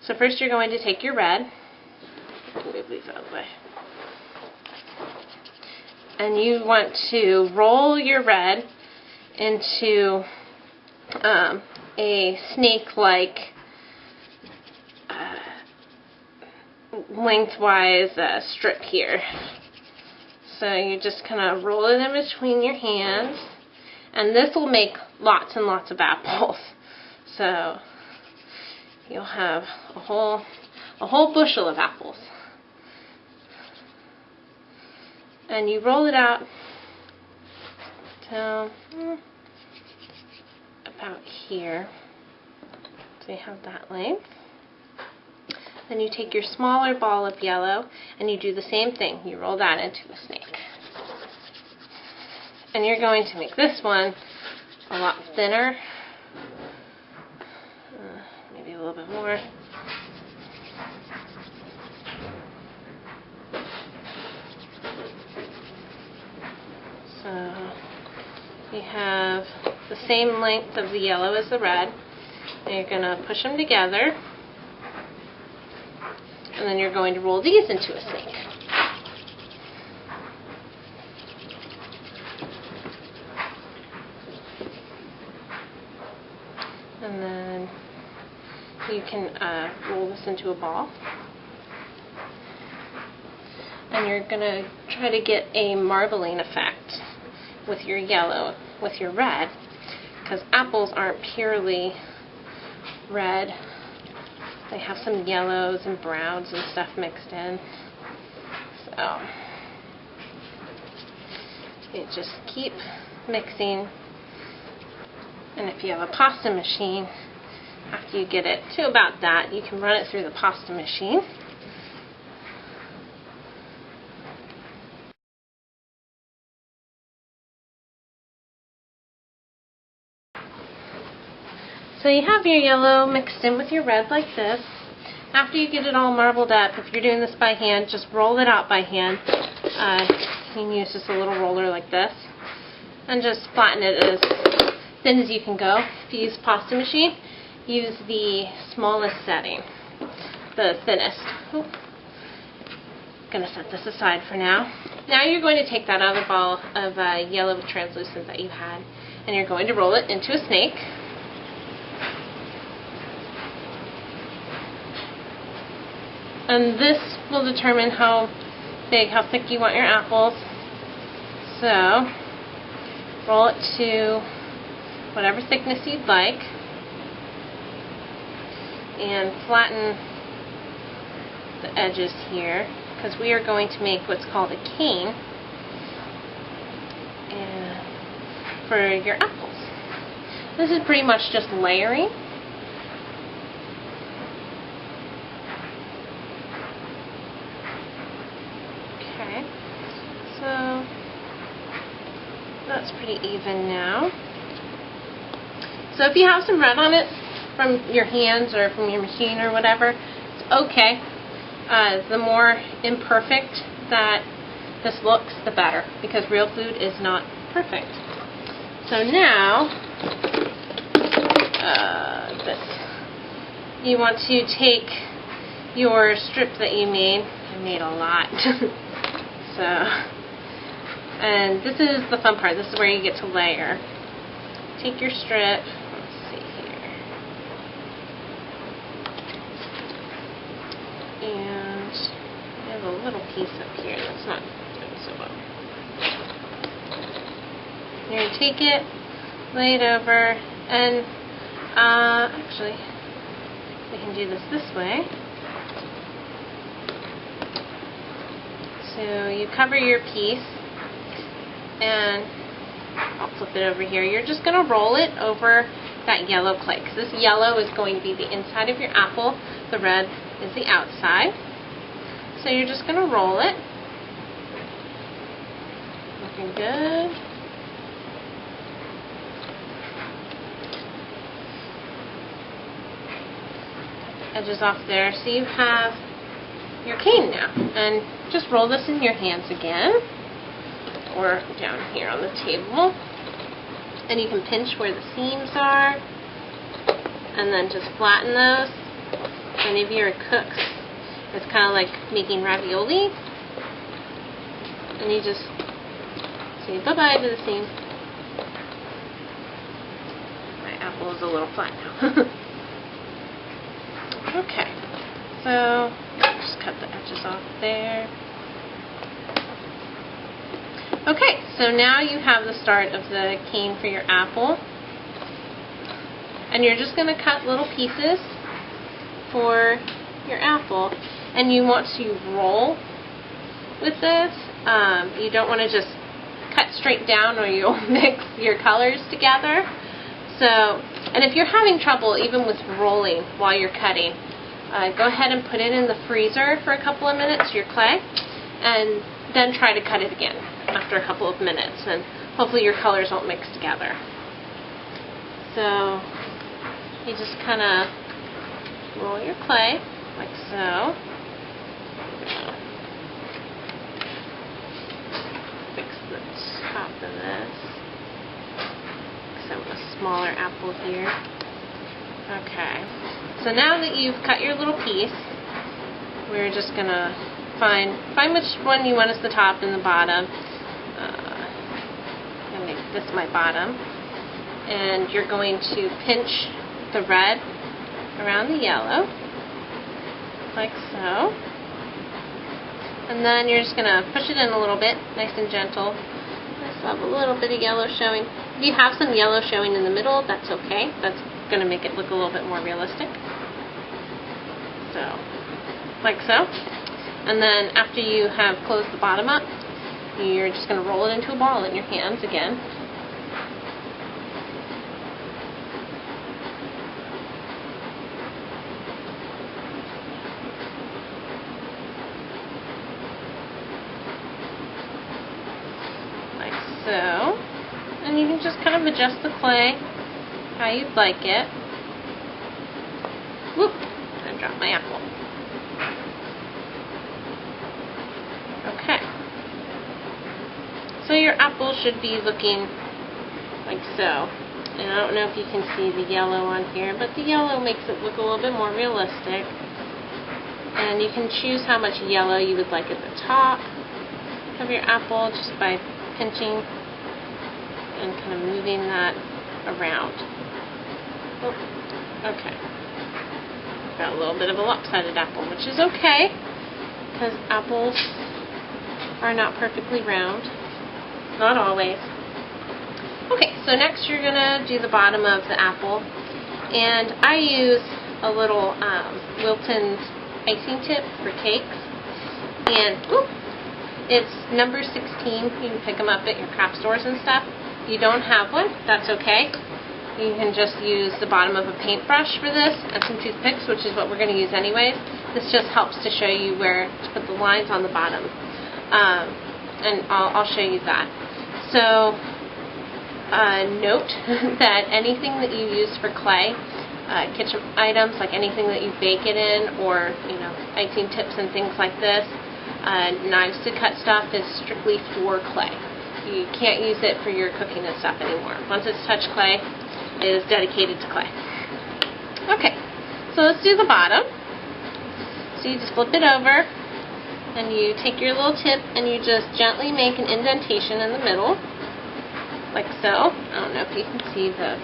So first you're going to take your red, move these out of the way, and you want to roll your red into a snake-like lengthwise strip here. So you just kind of roll it in between your hands, and this will make lots and lots of apples. So you'll have a whole bushel of apples. And you roll it out till about here. So you have that length. Then you take your smaller ball of yellow and you do the same thing. You roll that into a snake. And you're going to make this one a lot thinner. Maybe a little bit more. So you have the same length of the yellow as the red. And you're going to push them together. And then you're going to roll these into a snake. And then you can roll this into a ball. And you're going to try to get a marbling effect with your yellow, with your red, because apples aren't purely red. They have some yellows and browns and stuff mixed in. So you just keep mixing. And if you have a pasta machine, after you get it to about that, you can run it through the pasta machine. So you have your yellow mixed in with your red like this. After you get it all marbled up, if you're doing this by hand, just roll it out by hand. You can use just a little roller like this and just flatten it as thin as you can go. If you use pasta machine, use the smallest setting, the thinnest. I'm going to set this aside for now. Now you're going to take that other ball of yellow translucent that you had, and you're going to roll it into a snake. And this will determine how big, how thick you want your apples. So roll it to whatever thickness you'd like and flatten the edges here, because we are going to make what's called a cane for your apples. This is pretty much just layering. So that's pretty even now. So if you have some red on it from your hands or from your machine or whatever, it's okay. The more imperfect that this looks, the better, because real food is not perfect. So now, you want to take your strip that you made. I made a lot. And this is the fun part. This is where you get to layer. Take your strip. Let's see here. And I have a little piece up here that's not doing so well. You're going to take it, lay it over, and actually, we can do this way. So you cover your piece, and I'll flip it over here. You're just going to roll it over that yellow clay, because this yellow is going to be the inside of your apple, the red is the outside. So you're just going to roll it. Looking good. Edges off there, so you have your cane now, and just roll this in your hands again or down here on the table, and you can pinch where the seams are and then just flatten those Any of you are cooks, it's kind of like making ravioli. And you just say bye-bye to the seam. My apple is a little flat now. Okay, so just cut the edges off there. Okay, so now you have the start of the cane for your apple. And you're just going to cut little pieces for your apple. And you want to roll with this. You don't want to just cut straight down or you'll mix your colors together. So, and if you're having trouble even with rolling while you're cutting, go ahead and put it in the freezer for a couple of minutes, your clay, and then try to cut it again after a couple of minutes, and hopefully your colors won't mix together. So you just kind of roll your clay like so. Fix the top of this because I want a smaller apple here. Okay, so now that you've cut your little piece, we're just going to find which one you want as the top and the bottom. I'm going to make this my bottom. And you're going to pinch the red around the yellow, like so. And then you're just going to push it in a little bit, nice and gentle. I still have a little bit of yellow showing. If you have some yellow showing in the middle, that's okay. That's going to make it look a little bit more realistic. So, like so. And then after you have closed the bottom up, you're just going to roll it into a ball in your hands again. Like so. And you can just kind of adjust the clay how you'd like it. Whoop! I dropped my apple. Okay. So your apple should be looking like so. And I don't know if you can see the yellow on here, but the yellow makes it look a little bit more realistic. And you can choose how much yellow you would like at the top of your apple just by pinching and kind of moving that around. Oh, okay. Got a little bit of a lopsided apple, which is okay, because apples are not perfectly round. Not always. Okay, so next you're going to do the bottom of the apple. And I use a little Wilton's icing tip for cakes. And it's number 16. You can pick them up at your craft stores and stuff. If you don't have one, that's okay. You can just use the bottom of a paintbrush for this and some toothpicks, which is what we're going to use anyways. This just helps to show you where to put the lines on the bottom. And I'll show you that. So note that anything that you use for clay, kitchen items, like anything that you bake it in, or icing tips and things like this, knives to cut stuff, is strictly for clay. You can't use it for your cooking and stuff anymore. Once it's touched clay, it is dedicated to clay. Okay, so let's do the bottom. So you just flip it over, and you take your little tip and you just gently make an indentation in the middle, like so. I don't know if you can see the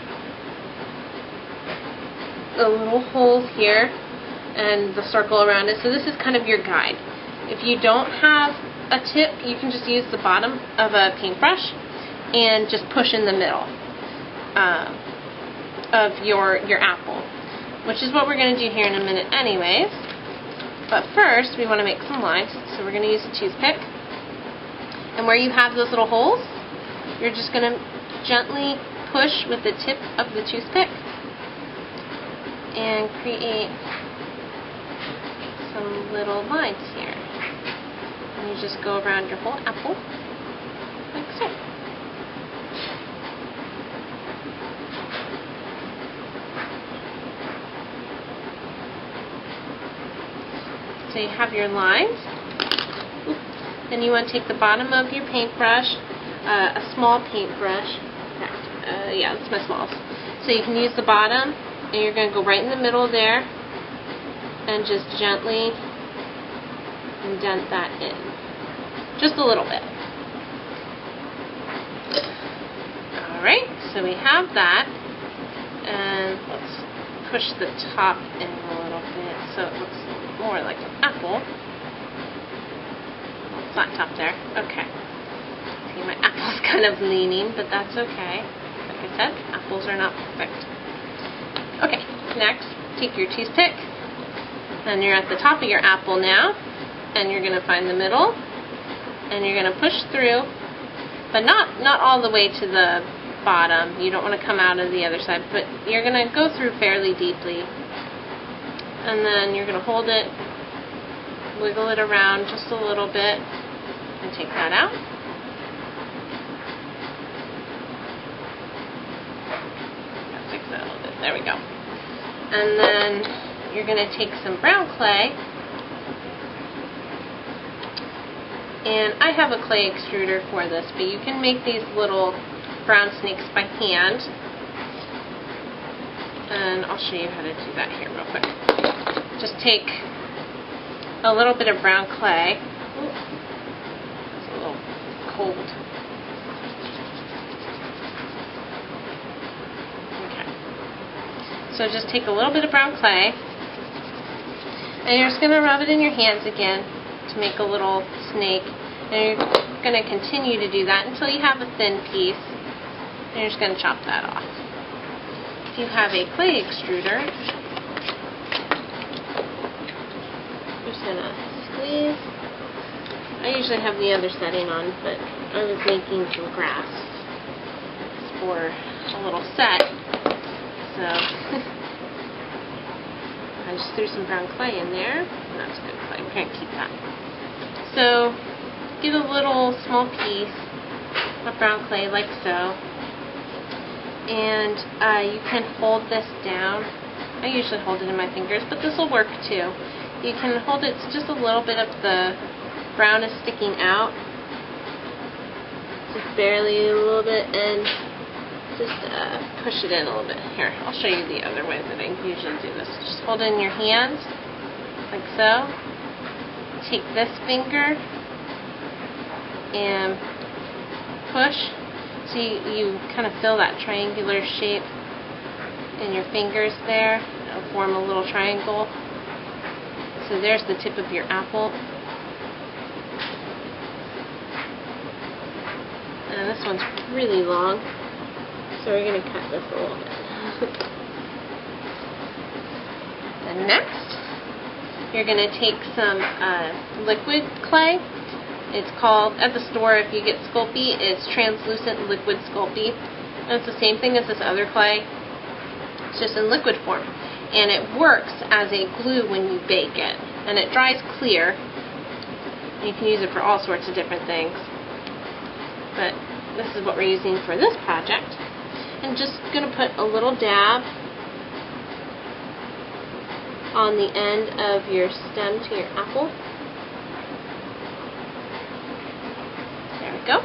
little holes here and the circle around it. So this is kind of your guide. If you don't have a tip, you can just use the bottom of a paintbrush and just push in the middle of your apple, which is what we're going to do here in a minute anyways. But first, we want to make some lines, so we're going to use a toothpick. And where you have those little holes, you're just going to gently push with the tip of the toothpick and create some little lines here. And you just go around your whole apple, like so. So you have your lines. Then you want to take the bottom of your paintbrush, a small paintbrush. Yeah, that's my smalls. So you can use the bottom, and you're going to go right in the middle there, and just gently indent that in. Just a little bit. Alright, so we have that, and let's push the top in a little bit so it looks more like an apple. Flat top there. Okay. See, my apple's kind of leaning, but that's okay. Like I said, apples are not perfect. Okay, next, take your toothpick, and you're at the top of your apple now, and you're going to find the middle, and you're going to push through, but not all the way to the bottom. You don't want to come out of the other side, but you're going to go through fairly deeply, and then you're going to hold it, wiggle it around just a little bit, and take that out. Fix that a little bit. There we go. And then you're going to take some brown clay, and I have a clay extruder for this, but you can make these little brown snakes by hand, and I'll show you how to do that here real quick. Just take a little bit of brown clay. It's a little cold. Okay. So just take a little bit of brown clay, and you're just going to rub it in your hands again to make a little snake. And you're going to continue to do that until you have a thin piece, and you're just going to chop that off. If you have a clay extruder, just going to squeeze. I usually have the other setting on, but I was making some grass for a little set, so I just threw some brown clay in there. That's good clay. We're going to keep that. So get a little small piece of brown clay like so, and you can hold this down. I usually hold it in my fingers, but this will work too. You can hold it, just a little bit of the brown is sticking out, just barely a little bit, and just push it in a little bit. Here, I'll show you the other way that I usually do this. Just hold it in your hands, like so. Take this finger and push, so you kind of fill that triangular shape in your fingers there. It'll form a little triangle. So there's the tip of your apple. And this one's really long, so we're going to cut this a little bit. And next, you're going to take some liquid clay. It's called, at the store, if you get Sculpey, it's translucent liquid Sculpey. And it's the same thing as this other clay. It's just in liquid form. And it works as a glue when you bake it. And it dries clear. You can use it for all sorts of different things. But this is what we're using for this project. And just going to put a little dab on the end of your stem to your apple. There we go.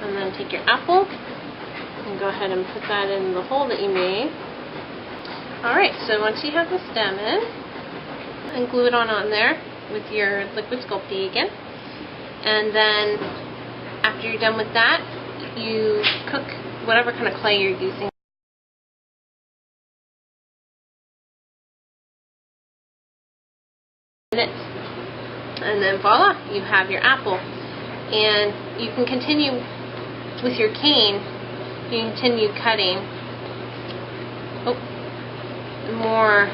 And then take your apple and go ahead and put that in the hole that you made. Alright, so once you have the stem in, and glue it on there with your liquid Sculpey again. And then after you're done with that, you cook whatever kind of clay you're using. And then voila, you have your apple. And you can continue with your cane, you can continue cutting more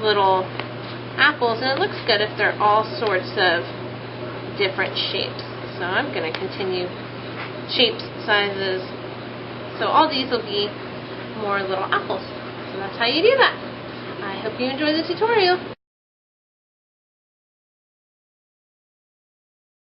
little apples, and it looks good if they're all sorts of different shapes. So I'm going to continue shapes, sizes. So all these will be more little apples. So that's how you do that. I hope you enjoy the tutorial.